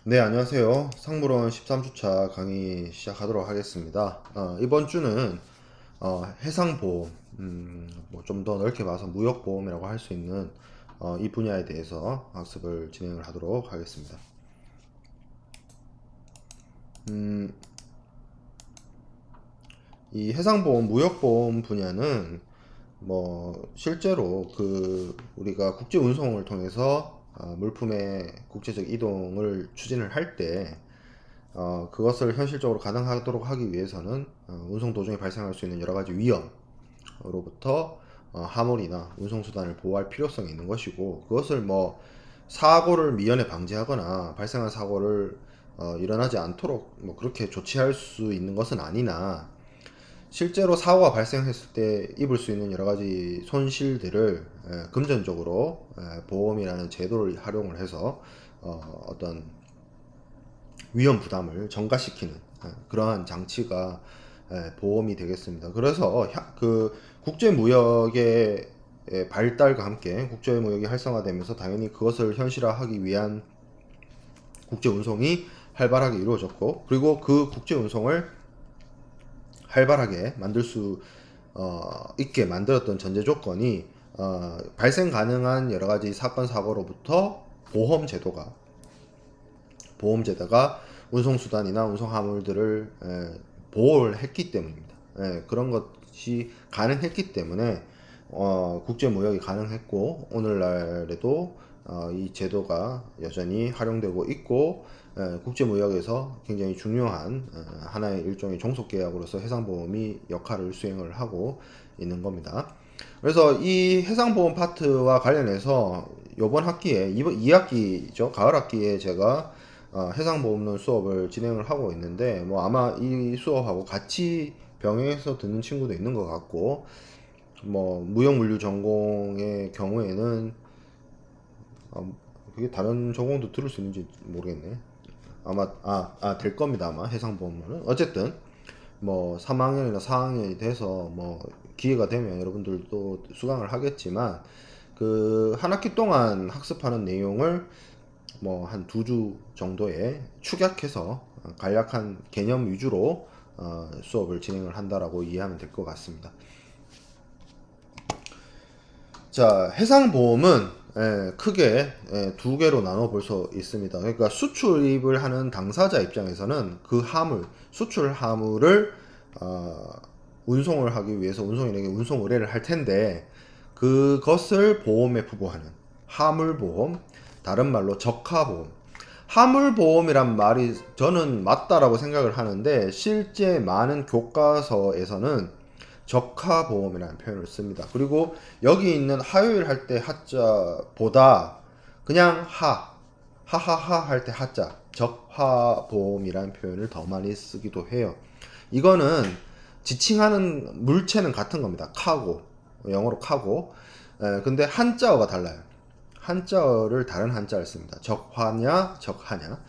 네, 안녕하세요. 상무론 13주차 강의 시작하도록 하겠습니다. 이번 주는 해상보험, 뭐좀 더 넓게 봐서 무역보험이라고 할 수 있는 이 분야에 대해서 학습을 진행을 하도록 하겠습니다. 이 해상보험, 무역보험 분야는 뭐 실제로 우리가 국제 운송을 통해서 물품의 국제적 이동을 추진을 할 때 그것을 현실적으로 가능하도록 하기 위해서는 운송 도중에 발생할 수 있는 여러 가지 위험으로부터 화물이나 운송수단을 보호할 필요성이 있는 것이고, 그것을 뭐 사고를 미연에 방지하거나 발생한 사고를 일어나지 않도록 뭐 그렇게 조치할 수 있는 것은 아니나, 실제로 사고가 발생했을 때 입을 수 있는 여러 가지 손실들을 금전적으로 보험이라는 제도를 활용을 해서 어떤 위험 부담을 전가시키는 그러한 장치가 보험이 되겠습니다. 그래서 국제 무역의 발달과 함께 국제 무역이 활성화되면서 당연히 그것을 현실화하기 위한 국제 운송이 활발하게 이루어졌고, 그리고 그 국제 운송을 활발하게 만들 수 있게 만들었던 전제 조건이 발생 가능한 여러 가지 사건 사고로부터 보험제도가 운송수단이나 운송화물들을 보호를 했기 때문입니다. 그런 것이 가능했기 때문에 국제무역이 가능했고, 오늘날에도 이 제도가 여전히 활용되고 있고, 국제무역에서 굉장히 중요한 하나의 일종의 종속계약으로서 해상보험이 역할을 수행을 하고 있는 겁니다. 그래서 이 해상보험 파트와 관련해서 이번 학기에, 이번 2학기죠, 가을 학기에 제가 해상보험론 수업을 진행을 하고 있는데, 뭐 아마 이 수업하고 같이 병행해서 듣는 친구도 있는 것 같고, 뭐 무역물류 전공의 경우에는 그게 다른 전공도 들을 수 있는지 모르겠네. 아마 될 겁니다. 아마 해상보험론은 어쨌든 뭐 3학년이나 4학년이 돼서 뭐 기회가 되면 여러분들도 수강을 하겠지만, 그 한 학기 동안 학습하는 내용을 뭐 한 2주 정도에 축약해서 간략한 개념 위주로 수업을 진행을 한다라고 이해하면 될 것 같습니다. 자, 해상보험은 크게 두 개로 나눠 볼 수 있습니다. 그러니까 수출입을 하는 당사자 입장에서는 그 수출 화물을 운송을 하기 위해서 운송인에게 운송 의뢰를 할 텐데, 그것을 보험에 부과하는 화물보험, 다른 말로 적하보험. 화물보험이란 말이 저는 맞다라고 생각을 하는데, 실제 많은 교과서에서는 적하보험이라는 표현을 씁니다. 그리고 여기 있는 화요일 할 때 하자보다 그냥 하하하 할 때 하자, 적화보험이라는 표현을 더 많이 쓰기도 해요. 이거는 지칭하는 물체는 같은 겁니다. 카고, 영어로 카고. 근데 한자어가 달라요. 한자어를 다른 한자를 씁니다. 적화냐 적하냐.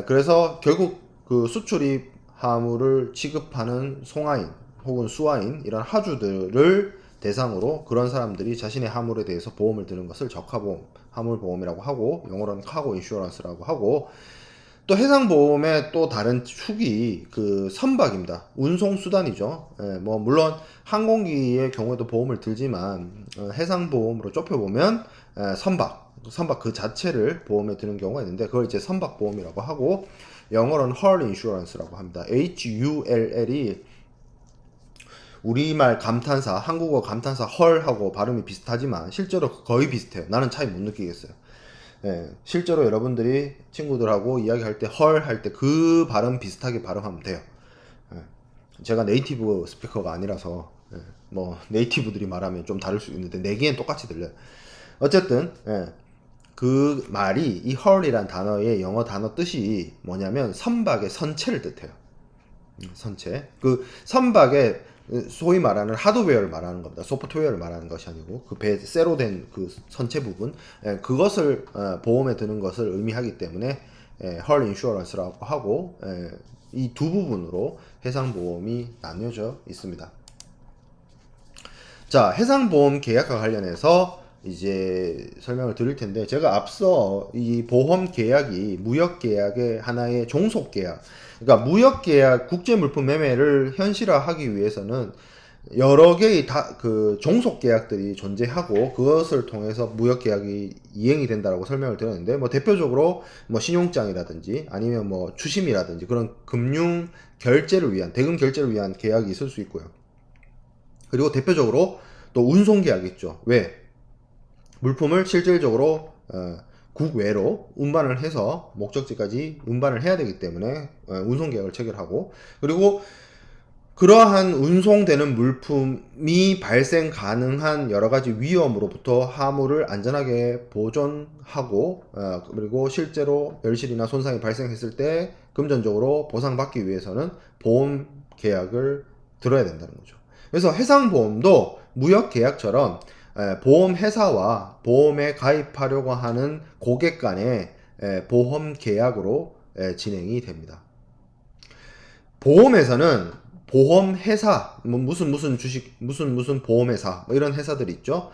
그래서 결국 그 수출입 화물을 취급하는 송화인 혹은 수화인, 이런 하주들을 대상으로 그런 사람들이 자신의 화물에 대해서 보험을 드는 것을 적하보험, 화물보험이라고 하고, 영어로는 카고 인슈어런스라고 하고, 또 해상보험의 또 다른 축이 그 선박입니다. 운송수단이죠. 뭐 물론 항공기의 경우에도 보험을 들지만, 해상보험으로 좁혀보면 선박 그 자체를 보험에 드는 경우가 있는데, 그걸 이제 선박보험이라고 하고, 영어로는 hull insurance라고 합니다. HULL이 우리말 감탄사, 한국어 감탄사 헐하고 발음이 비슷하지만 실제로 거의 비슷해요. 나는 차이 못 느끼겠어요. 실제로 여러분들이 친구들하고 이야기할 때 헐 할 때 그 발음 비슷하게 발음하면 돼요. 제가 네이티브 스피커가 아니라서 뭐 네이티브들이 말하면 좀 다를 수 있는데 내기엔 똑같이 들려요. 어쨌든 그 말이, 이 헐이란 단어의 영어 단어 뜻이 뭐냐면 선박의 선체를 뜻해요. 선체. 그 선박의 소위 말하는 하드웨어를 말하는 겁니다. 소프트웨어를 말하는 것이 아니고 그 배 쇠로 된 그 선체 부분, 그것을 보험에 드는 것을 의미하기 때문에 헐 인슈어런스라고 하고, 이 두 부분으로 해상보험이 나뉘어져 있습니다. 자, 해상보험 계약과 관련해서 이제 설명을 드릴 텐데, 제가 앞서 이 보험 계약이 무역 계약의 하나의 종속 계약, 그러니까 무역 계약 국제 물품 매매를 현실화하기 위해서는 여러 개의 그 종속 계약들이 존재하고 그것을 통해서 무역 계약이 이행이 된다라고 설명을 드렸는데, 뭐 대표적으로 뭐 신용장이라든지 아니면 뭐 추심이라든지 그런 금융 결제를 위한, 대금 결제를 위한 계약이 있을 수 있고요. 그리고 대표적으로 또 운송 계약이 있죠. 왜? 물품을 실질적으로 국외로 운반을 해서 목적지까지 운반을 해야 되기 때문에 운송 계약을 체결하고, 그리고 그러한 운송되는 물품이 발생 가능한 여러 가지 위험으로부터 화물을 안전하게 보존하고, 그리고 실제로 열실이나 손상이 발생했을 때 금전적으로 보상받기 위해서는 보험 계약을 들어야 된다는 거죠. 그래서 해상보험도 무역 계약처럼 보험 회사와 보험에 가입하려고 하는 고객 간의 보험 계약으로 진행이 됩니다. 보험회사는 보험회사, 뭐 무슨 주식, 무슨 보험회사, 뭐 이런 회사들 있죠.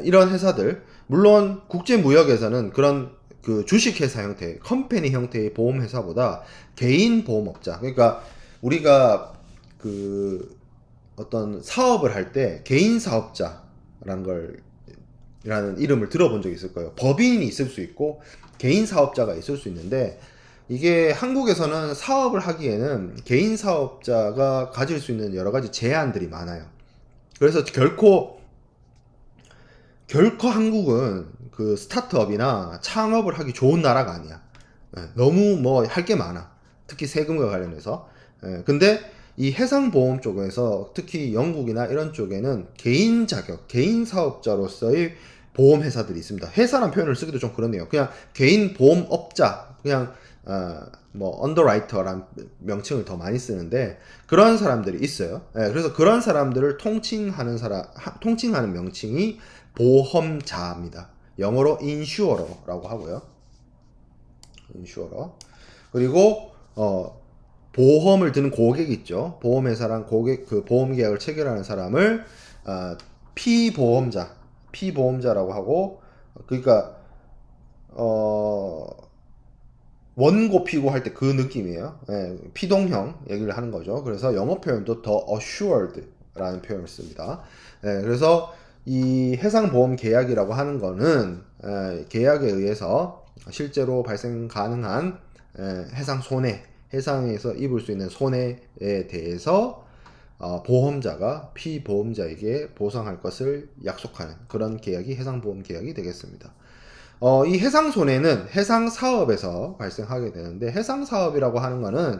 이런 회사들, 물론 국제무역에서는 그런 그 주식회사 형태, 컴퍼니 형태의 보험회사보다 개인 보험업자, 그러니까 우리가 그 어떤 사업을 할 때 개인 사업자라는 걸 라는 이름을 들어본 적이 있을 거예요. 법인이 있을 수 있고 개인 사업자가 있을 수 있는데, 이게 한국에서는 사업을 하기에는 개인 사업자가 가질 수 있는 여러 가지 제한들이 많아요. 그래서 결코 한국은 그 스타트업이나 창업을 하기 좋은 나라가 아니야. 너무 뭐 할 게 많아. 특히 세금과 관련해서. 근데 이 해상보험 쪽에서 특히 영국이나 이런 쪽에는 개인 자격, 개인 사업자로서의 보험 회사들이 있습니다. 회사란 표현을 쓰기도 좀 그렇네요. 그냥 개인 보험업자, 그냥 뭐 언더라이터란 명칭을 더 많이 쓰는데 그런 사람들이 있어요. 그래서 그런 사람들을 통칭하는 명칭이 보험자입니다. 영어로 인슈어러라고 하고요. 인슈어러. 그리고 보험을 드는 고객 있죠. 보험회사랑 고객, 그 보험 계약을 체결하는 사람을 피보험자라고 하고, 그러니까 원고 피고 할 때 그 느낌이에요. 피동형 얘기를 하는 거죠. 그래서 영어 표현도 더 assured라는 표현을 씁니다. 그래서 이 해상보험 계약이라고 하는 거는 계약에 의해서 실제로 발생 가능한 해상 손해, 해상에서 입을 수 있는 손해에 대해서 보험자가 피보험자에게 보상할 것을 약속하는 그런 계약이 해상보험 계약이 되겠습니다. 이 해상 손해는 해상 사업에서 발생하게 되는데, 해상 사업이라고 하는 거는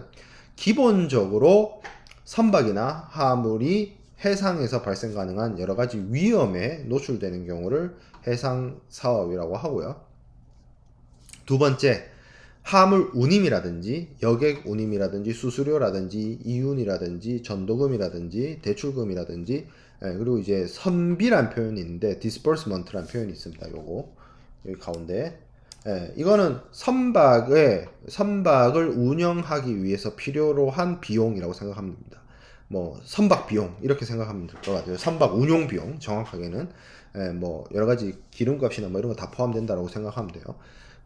기본적으로 선박이나 화물이 해상에서 발생 가능한 여러 가지 위험에 노출되는 경우를 해상 사업이라고 하고요. 두 번째, 화물 운임이라든지 여객 운임이라든지 수수료라든지 이윤이라든지 전도금이라든지 대출금이라든지, 그리고 이제 선비란 표현이 있는데 disbursement란 표현이 있습니다. 요거 여기 가운데, 이거는 선박을 운영하기 위해서 필요로 한 비용이라고 생각하면 됩니다. 뭐 선박 비용 이렇게 생각하면 될 것 같아요. 선박 운용 비용 정확하게는 뭐 여러 가지 기름값이나 뭐 이런 거 다 포함된다라고 생각하면 돼요.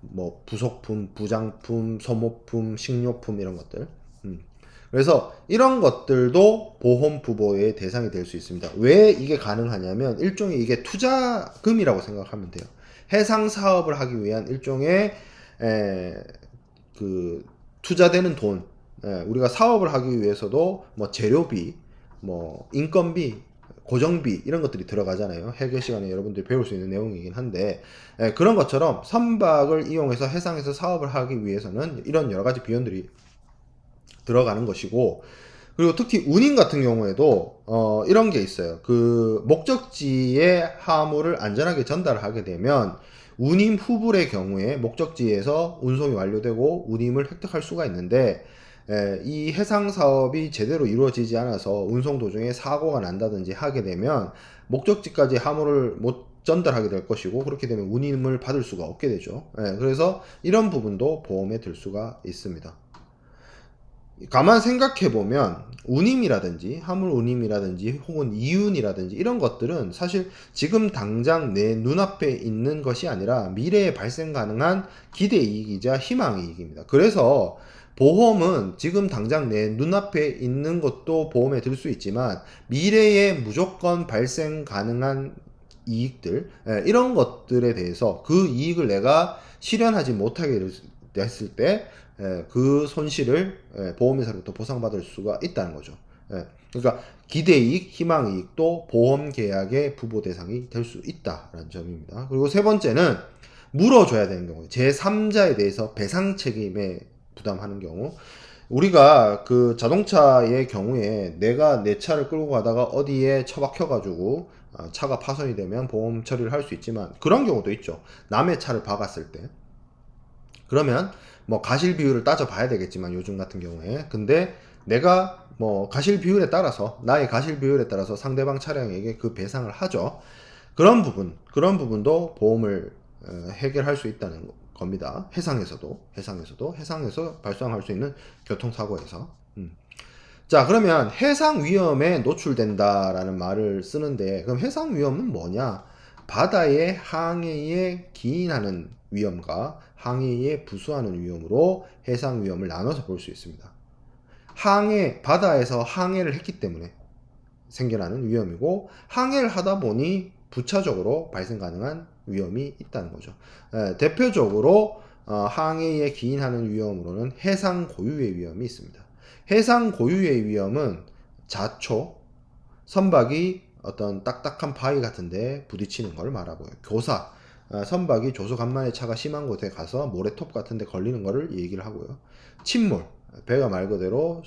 뭐 부속품, 부장품, 소모품, 식료품 이런 것들. 그래서 이런 것들도 보험 부보의 대상이 될 수 있습니다. 왜 이게 가능하냐면 일종의 이게 투자금이라고 생각하면 돼요. 해상 사업을 하기 위한 일종의 그 투자되는 돈, 우리가 사업을 하기 위해서도 뭐 재료비, 뭐 인건비, 고정비 이런 것들이 들어가잖아요. 해외 시간에 여러분들이 배울 수 있는 내용이긴 한데, 그런 것처럼 선박을 이용해서 해상에서 사업을 하기 위해서는 이런 여러 가지 비용들이 들어가는 것이고, 그리고 특히 운임 같은 경우에도 이런 게 있어요. 그 목적지에 화물을 안전하게 전달하게 되면 운임 후불의 경우에 목적지에서 운송이 완료되고 운임을 획득할 수가 있는데, 이 해상 사업이 제대로 이루어지지 않아서 운송 도중에 사고가 난다든지 하게 되면 목적지까지 화물을 못 전달하게 될 것이고, 그렇게 되면 운임을 받을 수가 없게 되죠. 그래서 이런 부분도 보험에 들 수가 있습니다. 가만 생각해 보면 운임이라든지 화물 운임이라든지 혹은 이윤이라든지 이런 것들은 사실 지금 당장 내 눈앞에 있는 것이 아니라 미래에 발생 가능한 기대 이익이자 희망 이익입니다. 그래서 보험은 지금 당장 내 눈앞에 있는 것도 보험에 들 수 있지만 미래에 무조건 발생 가능한 이익들, 이런 것들에 대해서 그 이익을 내가 실현하지 못하게 됐을 때 그 손실을 보험회사로부터 보상받을 수가 있다는 거죠. 그러니까 기대이익, 희망이익도 보험 계약의 부보 대상이 될 수 있다라는 점입니다. 그리고 세 번째는 물어줘야 되는 경우, 제3자에 대해서 배상 책임에 부담하는 경우. 우리가 그 자동차의 경우에 내가 내 차를 끌고 가다가 어디에 처박혀가지고 차가 파손이 되면 보험 처리를 할 수 있지만 그런 경우도 있죠. 남의 차를 박았을 때. 그러면 뭐 가실 비율을 따져 봐야 되겠지만 요즘 같은 경우에, 근데 내가 뭐 가실 비율에 따라서, 나의 가실 비율에 따라서 상대방 차량에게 그 배상을 하죠. 그런 부분도 보험을 해결할 수 있다는 겁니다. 해상에서 발생할 수 있는 교통사고에서. 자, 그러면 해상 위험에 노출된다라는 말을 쓰는데, 그럼 해상 위험은 뭐냐? 바다의 항해에 기인하는 위험과 항해에 부수하는 위험으로 해상 위험을 나눠서 볼 수 있습니다. 바다에서 항해를 했기 때문에 생겨나는 위험이고, 항해를 하다 보니 부차적으로 발생 가능한 위험이 있다는 거죠. 대표적으로 항해에 기인하는 위험으로는 해상 고유의 위험이 있습니다. 해상 고유의 위험은 자초, 선박이 어떤 딱딱한 바위 같은데 부딪히는 걸 말하고요. 교사, 선박이 조수간만의 차가 심한 곳에 가서 모래톱 같은데 걸리는 거를 얘기를 하고요. 침몰, 배가 말 그대로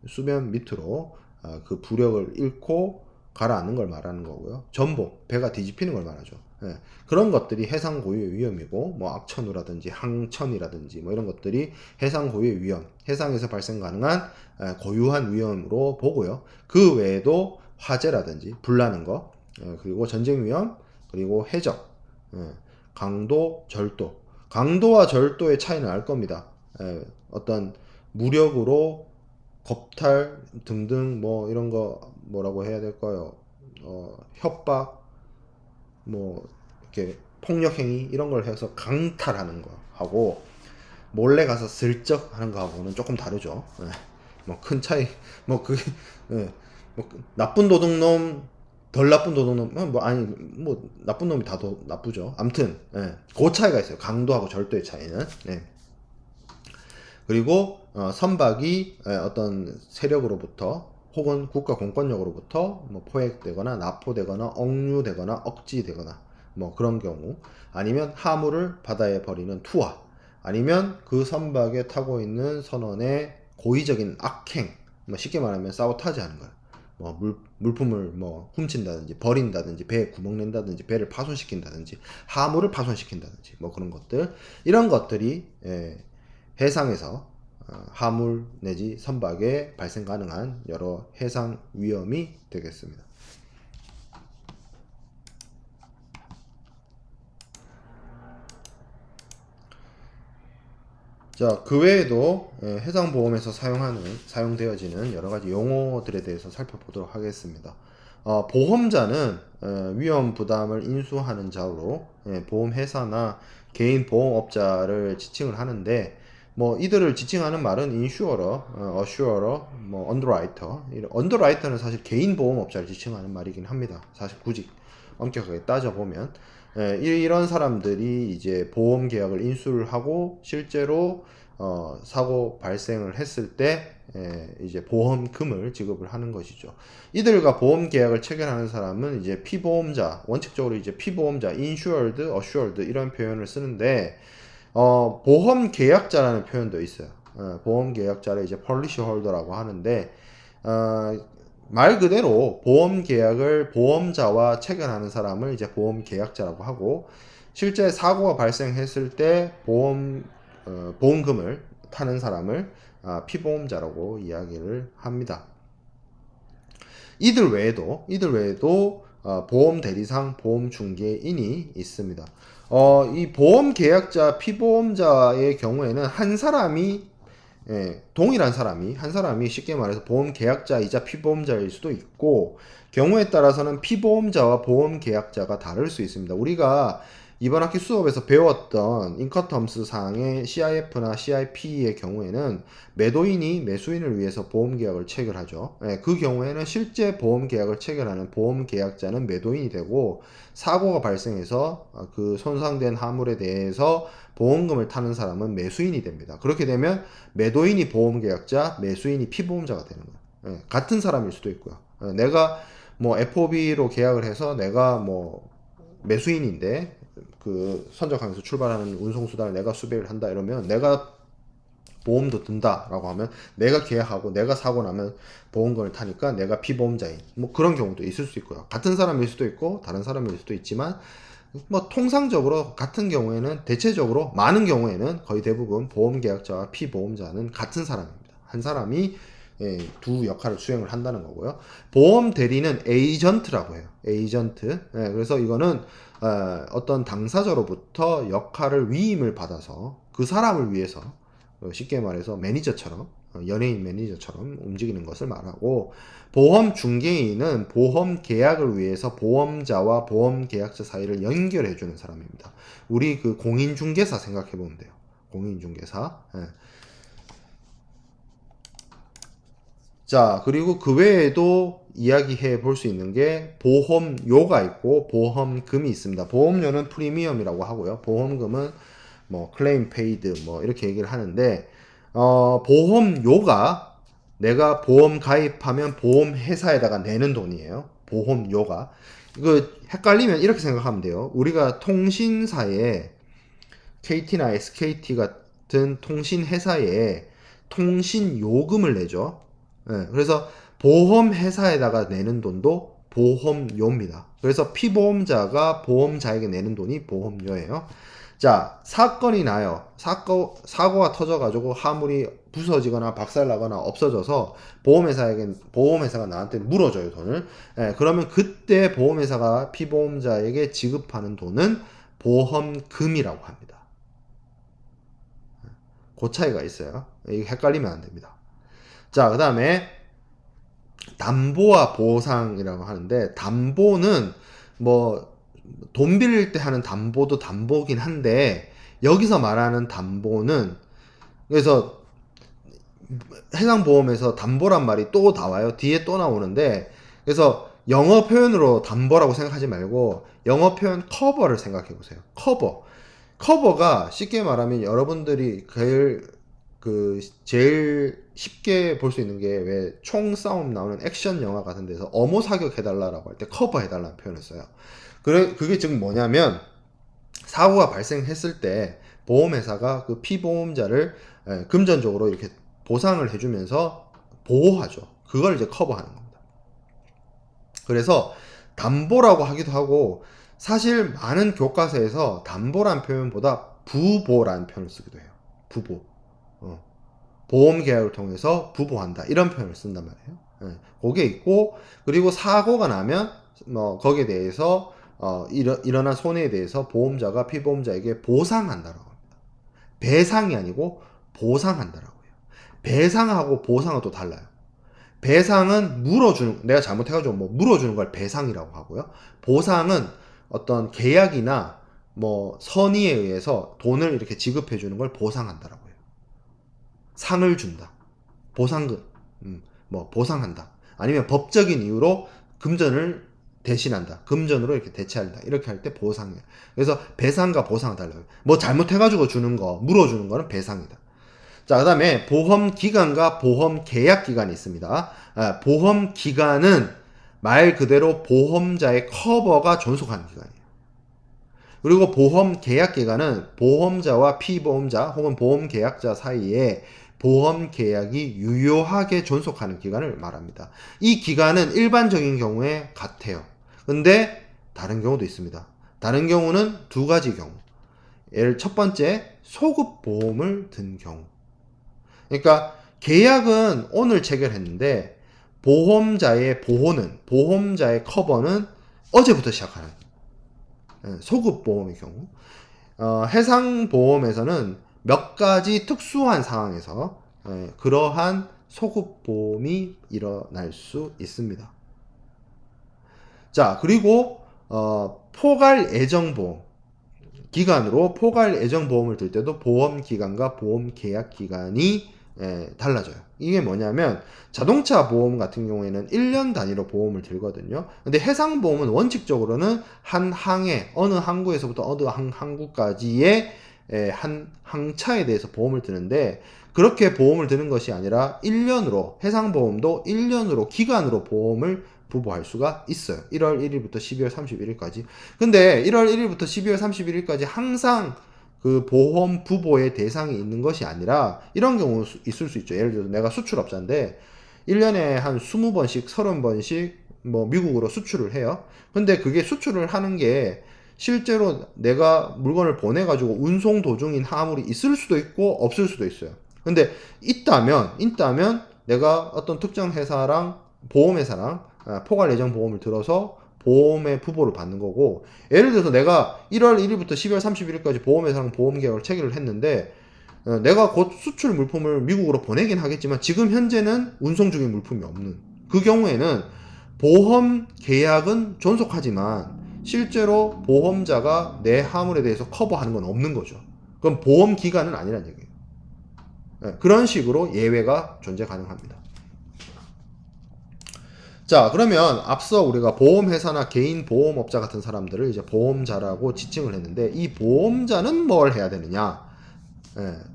수면 밑으로 그 부력을 잃고 가라앉는 걸 말하는 거고요. 전복, 배가 뒤집히는 걸 말하죠. 그런 것들이 해상 고유의 위험이고, 뭐 악천후라든지 항천이라든지 뭐 이런 것들이 해상 고유의 위험, 해상에서 발생 가능한 고유한 위험으로 보고요. 그 외에도 화재라든지 불나는 거, 그리고 전쟁 위험, 그리고 해적, 강도, 절도. 강도와 절도의 차이는 알 겁니다. 어떤 무력으로 겁탈 등등 뭐 이런 거 뭐라고 해야 될까요? 협박, 뭐 이렇게 폭력 행위 이런 걸 해서 강탈하는 거 하고 몰래 가서 슬쩍 하는 거하고는 조금 다르죠. 뭐 큰 차이, 뭐 그게 뭐 나쁜 도둑놈, 덜 나쁜 도둑놈, 뭐 아니 뭐 나쁜 놈이 다 나쁘죠. 아무튼 그 차이가 있어요. 강도하고 절도의 차이는. 그리고 선박이 어떤 세력으로부터 혹은 국가 공권력으로부터 뭐 포획되거나 납포되거나 억류되거나 억지되거나 뭐 그런 경우, 아니면 하물을 바다에 버리는 투하, 아니면 그 선박에 타고 있는 선원의 고의적인 악행, 뭐 쉽게 말하면 사보타지 하는 거예요. 뭐 물품을 뭐 훔친다든지 버린다든지 배에 구멍 낸다든지 배를 파손시킨다든지 하물을 파손시킨다든지 뭐 그런 것들, 이런 것들이 해상에서 하물 내지 선박에 발생 가능한 여러 해상 위험이 되겠습니다. 자, 그 외에도 해상보험에서 사용되어지는 여러 가지 용어들에 대해서 살펴보도록 하겠습니다. 보험자는 위험 부담을 인수하는 자로 보험회사나 개인 보험업자를 지칭을 하는데, 뭐 이들을 지칭하는 말은 인슈어러, 어슈어러, 뭐 언더라이터는 사실 개인 보험업자를 지칭하는 말이긴 합니다. 사실 굳이 엄격하게 따져보면 이런 사람들이 이제 보험 계약을 인수를 하고 실제로 사고 발생을 했을 때 이제 보험금을 지급을 하는 것이죠. 이들과 보험 계약을 체결하는 사람은 이제 피보험자, 원칙적으로 이제 피보험자, insured, assured 이런 표현을 쓰는데, 보험 계약자라는 표현도 있어요. 보험 계약자를 이제 policy holder라고 하는데, 말 그대로 보험 계약을 보험자와 체결하는 사람을 이제 보험 계약자라고 하고, 실제 사고가 발생했을 때 보험금을 타는 사람을 피보험자라고 이야기를 합니다. 이들 외에도 보험 대리상, 보험 중개인이 있습니다. 이 보험 계약자, 피보험자의 경우에는 한 사람이 동일한 사람이, 한 사람이 쉽게 말해서 보험 계약자이자 피보험자일 수도 있고, 경우에 따라서는 피보험자와 보험 계약자가 다를 수 있습니다. 우리가 이번 학기 수업에서 배웠던 인커텀스 상의 CIF나 CIP의 경우에는 매도인이 매수인을 위해서 보험 계약을 체결하죠. 그 경우에는 실제 보험 계약을 체결하는 보험 계약자는 매도인이 되고, 사고가 발생해서 그 손상된 화물에 대해서 보험금을 타는 사람은 매수인이 됩니다. 그렇게 되면 매도인이 보험 계약자, 매수인이 피보험자가 되는 거예요. 같은 사람일 수도 있고요. 내가 뭐 FOB로 계약을 해서 내가 뭐 매수인인데 그 선적항에서 출발하는 운송수단을 내가 수배를 한다 이러면 내가 보험도 든다라고 하면 내가 계약하고 내가 사고 나면 보험금을 타니까 내가 피보험자인 뭐 그런 경우도 있을 수 있고요. 같은 사람일 수도 있고 다른 사람일 수도 있지만 뭐 통상적으로 같은 경우에는 대체적으로 많은 경우에는 거의 대부분 보험계약자와 피보험자는 같은 사람입니다. 한 사람이 두 역할을 수행을 한다는 거고요. 보험 대리는 에이전트라고 해요. 에이전트. 그래서 이거는 어떤 당사자로부터 역할을 위임을 받아서 그 사람을 위해서 쉽게 말해서 매니저처럼 연예인 매니저처럼 움직이는 것을 말하고, 보험 중개인은 보험 계약을 위해서 보험자와 보험 계약자 사이를 연결해 주는 사람입니다. 우리 그 공인 중개사 생각해 보면 돼요. 공인 중개사. 자, 그리고 그 외에도 이야기해 볼 수 있는 게 보험료가 있고 보험금이 있습니다. 보험료는 프리미엄이라고 하고요. 보험금은 뭐 클레임 페이드 뭐 이렇게 얘기를 하는데, 보험료가 내가 보험 가입하면 보험회사에다가 내는 돈이에요. 보험료가. 이거 헷갈리면 이렇게 생각하면 돼요. 우리가 통신사에 KT나 SKT 같은 통신회사에 통신요금을 내죠. 그래서 보험회사에다가 내는 돈도 보험료입니다. 그래서 피보험자가 보험자에게 내는 돈이 보험료예요. 자, 사건이 나요. 사고가 터져가지고 화물이 부서지거나 박살나거나 없어져서 보험회사가 나한테 물어줘요, 돈을. 그러면 그때 보험회사가 피보험자에게 지급하는 돈은 보험금이라고 합니다. 그 차이가 있어요. 이거 헷갈리면 안 됩니다. 자, 그 다음에 담보와 보상이라고 하는데, 담보는 뭐 돈 빌릴 때 하는 담보도 담보긴 한데, 여기서 말하는 담보는, 그래서 해상보험에서 담보란 말이 또 나와요. 뒤에 또 나오는데, 그래서 영어 표현으로 담보라고 생각하지 말고 영어 표현 커버를 생각해 보세요. 커버가 쉽게 말하면 여러분들이 제일 쉽게 볼 수 있는 게 왜 총싸움 나오는 액션 영화 같은 데서 어모 사격 해달라고 할 때 커버 해달라는 표현을 써요. 그게 지금 뭐냐면, 사고가 발생했을 때 보험회사가 그 피보험자를 금전적으로 이렇게 보상을 해주면서 보호하죠. 그걸 이제 커버하는 겁니다. 그래서 담보라고 하기도 하고, 사실 많은 교과서에서 담보란 표현보다 부보라는 표현을 쓰기도 해요. 부보. 보험 계약을 통해서 부보한다 이런 표현을 쓴단 말이에요. 그게 있고, 그리고 사고가 나면 뭐 거기에 대해서 일어난 손해에 대해서 보험자가 피보험자에게 보상한다라고 합니다. 배상이 아니고 보상한다라고 해요. 배상하고 보상은 또 달라요. 배상은 내가 잘못해가지고 뭐 물어주는 걸 배상이라고 하고요. 보상은 어떤 계약이나 뭐 선의에 의해서 돈을 이렇게 지급해주는 걸 보상한다라고 해요. 상을 준다. 보상금. 뭐 보상한다. 아니면 법적인 이유로 금전을 대신한다. 금전으로 이렇게 대체한다. 이렇게 할 때 보상이에요. 그래서 배상과 보상은 달라요. 뭐 잘못해가지고 주는 거, 물어주는 거는 배상이다. 자, 그 다음에 보험기간과 보험계약기간이 있습니다. 보험기간은 말 그대로 보험자의 커버가 존속하는 기간이에요. 그리고 보험계약기간은 보험자와 피보험자 혹은 보험계약자 사이에 보험계약이 유효하게 존속하는 기간을 말합니다. 이 기간은 일반적인 경우에 같아요. 근데 다른 경우도 있습니다. 다른 경우는 두 가지 경우. 첫 번째, 소급보험을 든 경우. 그러니까 계약은 오늘 체결했는데 보험자의 커버는 어제부터 시작하는 소급보험의 경우. 해상보험에서는 몇 가지 특수한 상황에서 그러한 소급보험이 일어날 수 있습니다. 자, 그리고 포괄 애정보험 기간으로 포괄 애정보험을 들 때도 보험 기간과 보험 계약 기간이 달라져요. 이게 뭐냐면 자동차 보험 같은 경우에는 1년 단위로 보험을 들거든요. 근데 해상보험은 원칙적으로는 한 항에 어느 항구에서부터 어느 항구까지의 한 항차에 대해서 보험을 드는데, 그렇게 보험을 드는 것이 아니라 1년으로, 해상보험도 1년으로 기간으로 보험을 부부할 수가 있어요. 1월 1일부터 12월 31일까지. 근데 1월 1일부터 12월 31일까지 항상 그 보험 부보의 대상이 있는 것이 아니라 이런 경우 있을 수 있죠. 예를 들어서 내가 수출업자인데 1년에 한 20번씩 30번씩 뭐 미국으로 수출을 해요. 근데 그게 수출을 하는 게 실제로 내가 물건을 보내가지고 운송 도중인 화물이 있을 수도 있고 없을 수도 있어요. 근데 있다면 내가 어떤 특정 회사랑 보험회사랑 포괄 예정 보험을 들어서 보험의 부보를 받는 거고, 예를 들어서 내가 1월 1일부터 12월 31일까지 보험회사랑 보험계약을 체결을 했는데 내가 곧 수출 물품을 미국으로 보내긴 하겠지만 지금 현재는 운송 중인 물품이 없는 그 경우에는 보험 계약은 존속하지만 실제로 보험자가 내 화물에 대해서 커버하는 건 없는 거죠. 그럼 보험 기간은 아니란 얘기예요. 그런 식으로 예외가 존재 가능합니다. 자, 그러면 앞서 우리가 보험회사나 개인 보험업자 같은 사람들을 이제 보험자라고 지칭을 했는데, 이 보험자는 뭘 해야 되느냐?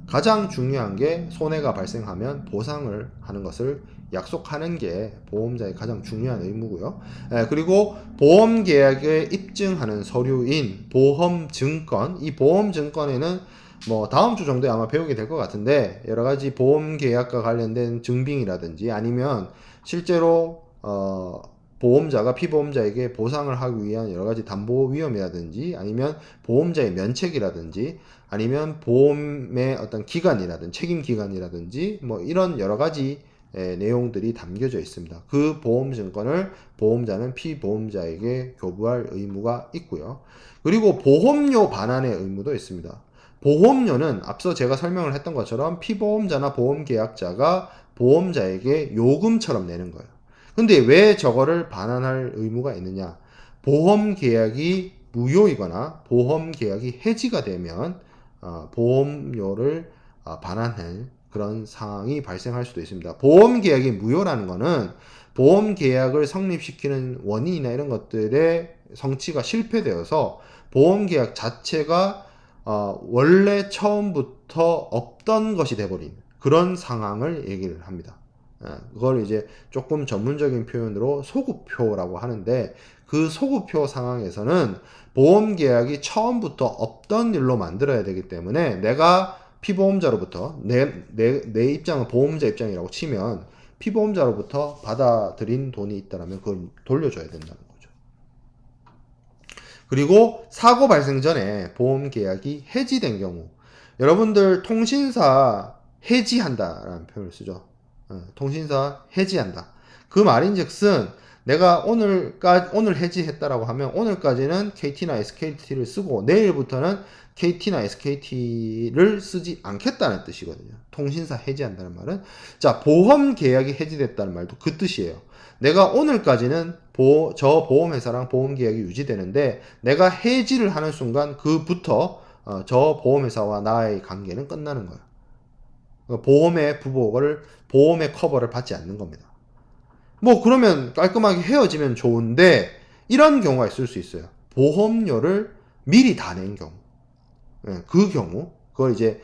가장 중요한 게 손해가 발생하면 보상을 하는 것을 약속하는 게 보험자의 가장 중요한 의무고요. 그리고 보험계약에 입증하는 서류인 보험증권, 이 보험증권에는 뭐 다음 주 정도에 아마 배우게 될 것 같은데, 여러 가지 보험계약과 관련된 증빙이라든지 아니면 실제로 보험자가 피보험자에게 보상을 하기 위한 여러 가지 담보 위험이라든지 아니면 보험자의 면책이라든지 아니면 보험의 어떤 기간이라든지 책임 기간이라든지 뭐 이런 여러 가지 내용들이 담겨져 있습니다. 그 보험증권을 보험자는 피보험자에게 교부할 의무가 있고요. 그리고 보험료 반환의 의무도 있습니다. 보험료는 앞서 제가 설명을 했던 것처럼 피보험자나 보험계약자가 보험자에게 요금처럼 내는 거예요. 근데 왜 저거를 반환할 의무가 있느냐? 보험계약이 무효이거나 보험계약이 해지가 되면 보험료를 반환할 그런 상황이 발생할 수도 있습니다. 보험계약이 무효라는 거는 보험계약을 성립시키는 원인이나 이런 것들의 성취가 실패되어서 보험계약 자체가 원래 처음부터 없던 것이 돼버린 그런 상황을 얘기를 합니다. 그걸 이제 조금 전문적인 표현으로 소급표라고 하는데, 그 소급표 상황에서는 보험계약이 처음부터 없던 일로 만들어야 되기 때문에 내가 피보험자로부터 내 입장은 보험자 입장이라고 치면 피보험자로부터 받아들인 돈이 있다면 그걸 돌려줘야 된다는 거죠. 그리고 사고 발생 전에 보험계약이 해지된 경우, 여러분들 통신사 해지한다라는 표현을 쓰죠. 통신사 해지한다. 그 말인즉슨 내가 오늘 해지했다라고 하면 오늘까지는 KT나 SKT를 쓰고 내일부터는 KT나 SKT를 쓰지 않겠다는 뜻이거든요. 통신사 해지한다는 말은. 자, 보험 계약이 해지됐다는 말도 그 뜻이에요. 내가 오늘까지는 저 보험회사랑 보험 계약이 유지되는데 내가 해지를 하는 순간 그부터 저 보험회사와 나의 관계는 끝나는 거예요. 보험의 보험의 커버를 받지 않는 겁니다. 뭐 그러면 깔끔하게 헤어지면 좋은데 이런 경우가 있을 수 있어요. 보험료를 미리 다 낸 경우. 그 경우 그걸 이제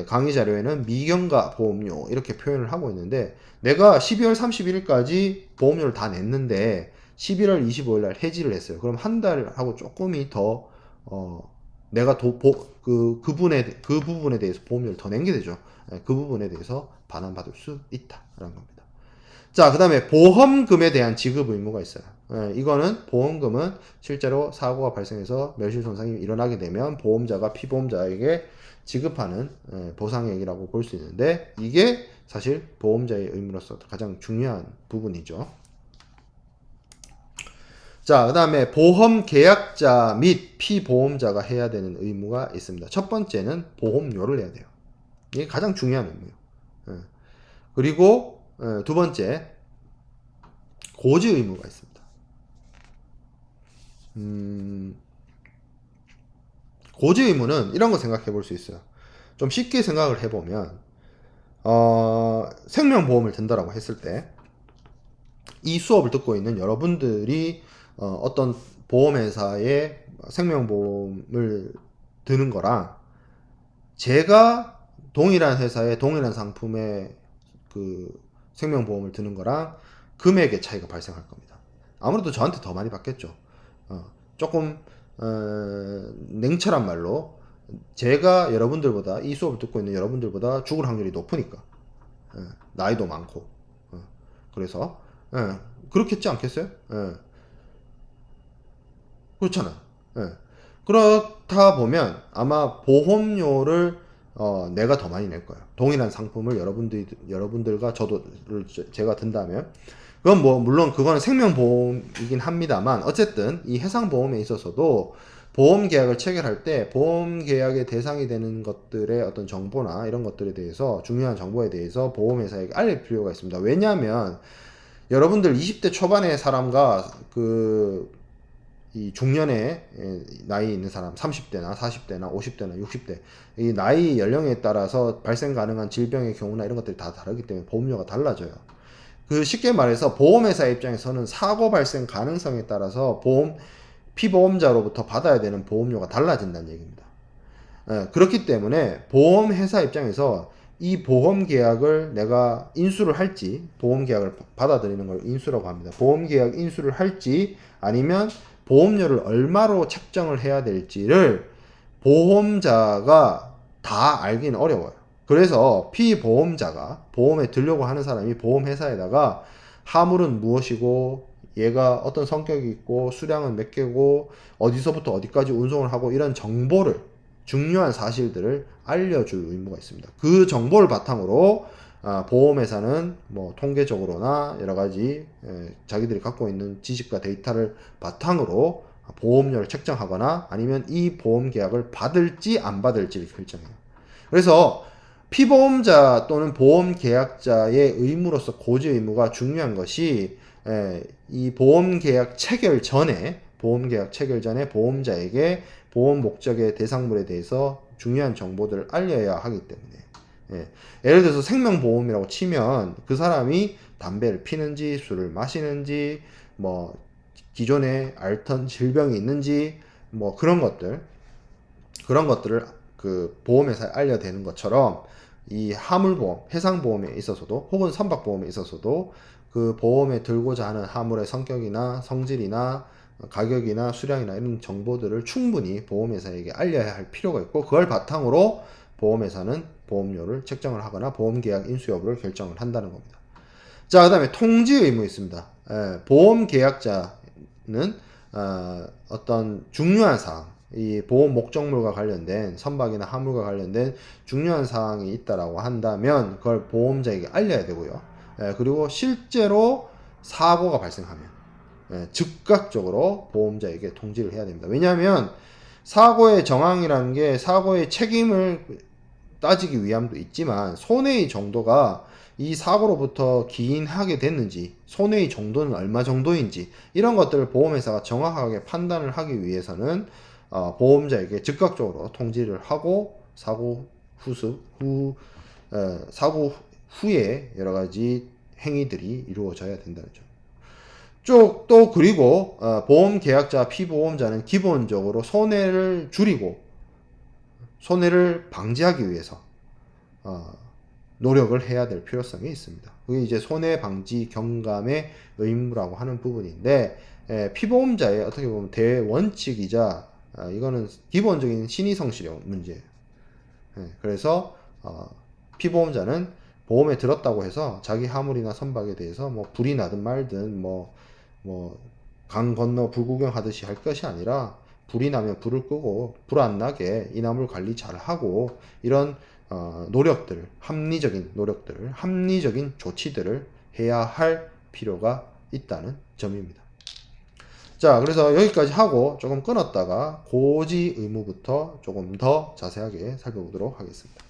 강의 자료에는 미경과 보험료 이렇게 표현을 하고 있는데, 내가 12월 31일까지 보험료를 다 냈는데 11월 25일 날 해지를 했어요. 그럼 한 달하고 조금이 더 내가 그 부분에 대해서 보험료를 더 낸 게 되죠. 그 부분에 대해서 반환받을 수 있다라는 겁니다. 자, 그 다음에 보험금에 대한 지급 의무가 있어요. 이거는 보험금은 실제로 사고가 발생해서 멸실손상이 일어나게 되면 보험자가 피보험자에게 지급하는 보상액이라고 볼 수 있는데, 이게 사실 보험자의 의무로서 가장 중요한 부분이죠. 자, 그 다음에 보험 계약자 및 피보험자가 해야 되는 의무가 있습니다. 첫 번째는 보험료를 내야 돼요. 이게 가장 중요한 의무예요. 예. 그리고 두 번째 고지 의무가 있습니다. 고지 의무는 이런 거 생각해 볼 수 있어요. 좀 쉽게 생각을 해보면 생명보험을 든다라고 했을 때 이 수업을 듣고 있는 여러분들이 어떤 보험회사의 생명보험을 드는 거랑 제가 동일한 회사의 동일한 상품의 그 생명보험을 드는 거랑 금액의 차이가 발생할 겁니다. 아무래도 저한테 더 많이 받겠죠. 조금 냉철한 말로 제가 여러분들보다 이 수업을 듣고 있는 여러분들보다 죽을 확률이 높으니까 나이도 많고 그래서 그렇겠지 않겠어요? 그렇잖아요. 그렇다 보면 아마 보험료를 내가 더 많이 낼 거예요. 동일한 상품을 여러분들과 제가 든다면 그건 뭐 물론 그거는 생명보험이긴 합니다만 어쨌든 이 해상보험에 있어서도 보험계약을 체결할 때 보험계약의 대상이 되는 것들의 어떤 정보나 이런 것들에 대해서 중요한 정보에 대해서 보험회사에게 알릴 필요가 있습니다. 왜냐하면 여러분들 20대 초반의 사람과 이 중년에 나이 있는 사람 30대나 40대나 50대나 60대 이 나이 연령에 따라서 발생 가능한 질병의 경우나 이런 것들이 다 다르기 때문에 보험료가 달라져요. 쉽게 말해서 보험회사 입장에서는 사고 발생 가능성에 따라서 피보험자로부터 받아야 되는 보험료가 달라진다는 얘기입니다. 그렇기 때문에 보험회사 입장에서 이 보험계약을 내가 인수를 할지 보험계약을 받아들이는 걸 인수라고 합니다. 보험계약 인수를 할지 아니면 보험료를 얼마로 책정을 해야 될지를 보험자가 다 알기는 어려워요. 그래서 피보험자가 보험에 들려고 하는 사람이 보험회사에다가 하물은 무엇이고 얘가 어떤 성격이 있고 수량은 몇 개고 어디서부터 어디까지 운송을 하고 이런 정보를 중요한 사실들을 알려줄 의무가 있습니다. 그 정보를 바탕으로 보험회사는 뭐 통계적으로나 여러 가지 자기들이 갖고 있는 지식과 데이터를 바탕으로 보험료를 책정하거나 아니면 이 보험 계약을 받을지 안 받을지를 결정해요. 그래서 피보험자 또는 보험 계약자의 의무로서 고지 의무가 중요한 것이 이 보험 계약 체결 전에 보험자에게 보험 목적의 대상물에 대해서 중요한 정보들을 알려야 하기 때문에 예를 들어서 생명보험이라고 치면 그 사람이 담배를 피는지 술을 마시는지 뭐 기존에 앓던 질병이 있는지 뭐 그런 것들을 그 보험회사에 알려대는 것처럼 이 화물보험, 해상보험에 있어서도 혹은 선박보험에 있어서도 그 보험에 들고자 하는 화물의 성격이나 성질이나 가격이나 수량이나 이런 정보들을 충분히 보험회사에게 알려야 할 필요가 있고 그걸 바탕으로 보험회사는 보험료를 책정을 하거나 보험계약 인수 여부를 결정을 한다는 겁니다. 자, 그 다음에 통지 의무 있습니다. 보험계약자는 어떤 중요한 사항, 이 보험 목적물과 관련된 선박이나 화물과 관련된 중요한 사항이 있다라고 한다면 그걸 보험자에게 알려야 되고요. 그리고 실제로 사고가 발생하면 즉각적으로 보험자에게 통지를 해야 됩니다. 왜냐하면 사고의 정황이라는 게 사고의 책임을 따지기 위함도 있지만 손해의 정도가 이 사고로부터 기인하게 됐는지 손해의 정도는 얼마 정도인지 이런 것들을 보험회사가 정확하게 판단을 하기 위해서는 보험자에게 즉각적으로 통지를 하고 사고 후에 여러 가지 행위들이 이루어져야 된다는 점. 또 그리고 보험 계약자 피보험자는 기본적으로 손해를 줄이고 손해를 방지하기 위해서 노력을 해야 될 필요성이 있습니다. 그게 이제 손해 방지 경감의 의무라고 하는 부분인데 피보험자의 어떻게 보면 대원칙이자 이거는 기본적인 신의성실의 문제예요. 그래서 피보험자는 보험에 들었다고 해서 자기 화물이나 선박에 대해서 뭐 불이 나든 말든 강 건너 불구경 하듯이 할 것이 아니라 불이 나면 불을 끄고 불 안 나게 인화물 관리 잘 하고 이런 합리적인 조치들을 해야 할 필요가 있다는 점입니다. 자, 그래서 여기까지 하고 조금 끊었다가 고지 의무부터 조금 더 자세하게 살펴보도록 하겠습니다.